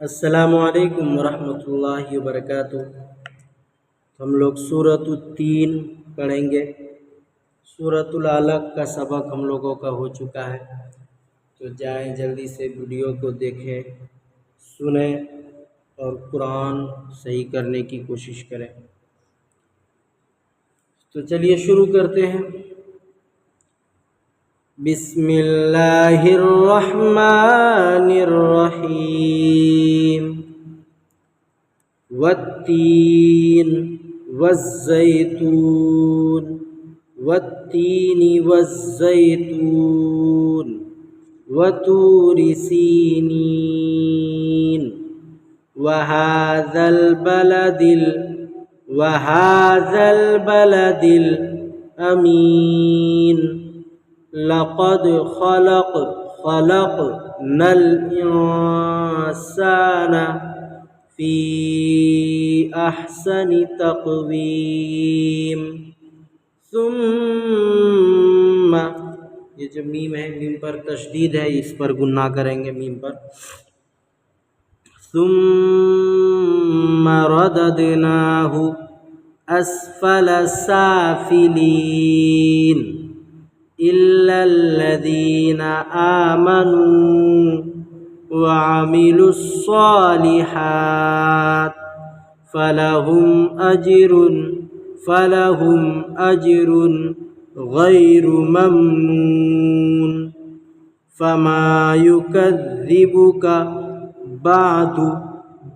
अस्सलामु अलैकुम वरहमतुल्लाहि वबरकातुह। हम लोग सूरतुत तीन पढ़ेंगे। सूरतुल अलक का सबक हम लोगों का हो चुका है, तो जाएं जल्दी से वीडियो को देखें, सुने और कुरान सही करने की कोशिश करें। तो चलिए शुरू करते हैं। बिस्मिल्लाहिर्रहमानिर्रहीम। वत्तीन वज़्ज़ैतून वत्तीनि वज़्ज़ैतून वतूरि सीनीन वहाज़ल बलदिल अमीन। लक़द खलक़नल इंसान फ़ी अहसनि तक़वीम। सुम्मा, ये जो मीम है, मीम पर तशदीद है, इस पर गुन्ना करेंगे मीम पर। सुम्मा रददनाहु अस्फल साफिलीन इल्लल्लज़ीना आमनू वअमिलुस्सालिहात फलहुम अज्रुन गैरु ममनून। फमा युकज़्ज़िबुका बादु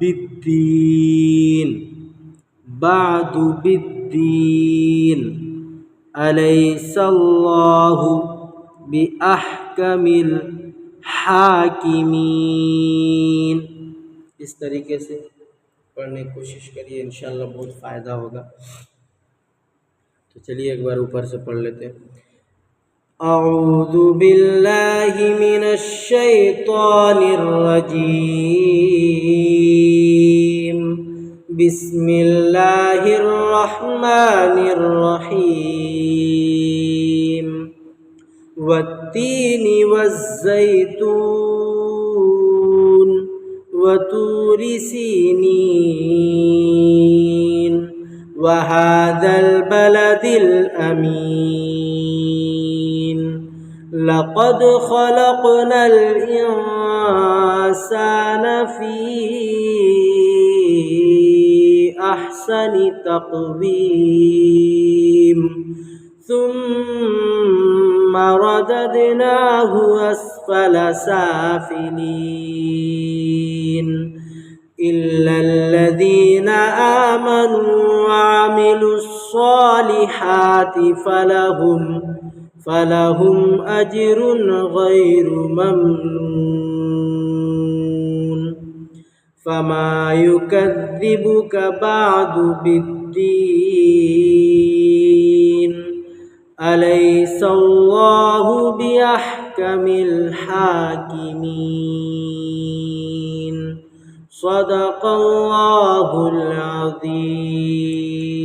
बिद्दीन अलैहिस्सलाहु बिअहकमिल हाकिमीन। इस तरीके से पढ़ने की कोशिश करिए, इंशाअल्लाह बहुत फ़ायदा होगा। तो चलिए एक बार ऊपर से पढ़ लेते हैं। अऊज़ु बिल्लाहि मिनश शैतानिर रजीम। बिस्मिल्लाहिर रहमानिर रहीम। वत्तीनि वज़्ज़ैतून वतूरि सीनीन वहाज़ल बलदिल अमीन। लक़द खलक़नल इंसान फ़ी अहसनि तक़वीम। सुम्मा रददनाहु अस्फल साफिलीन इल्लल्लज़ीना आमनू वअमिलुस्सालिहाति फलहुम अज्रुन गैरु ममनून। फमा युकज़्ज़िबुका बादु बिद्दीन अलैहिस्सलाहु बिअहकमिल हाकिमीन। सदक़ल्लाहुल अज़ीम।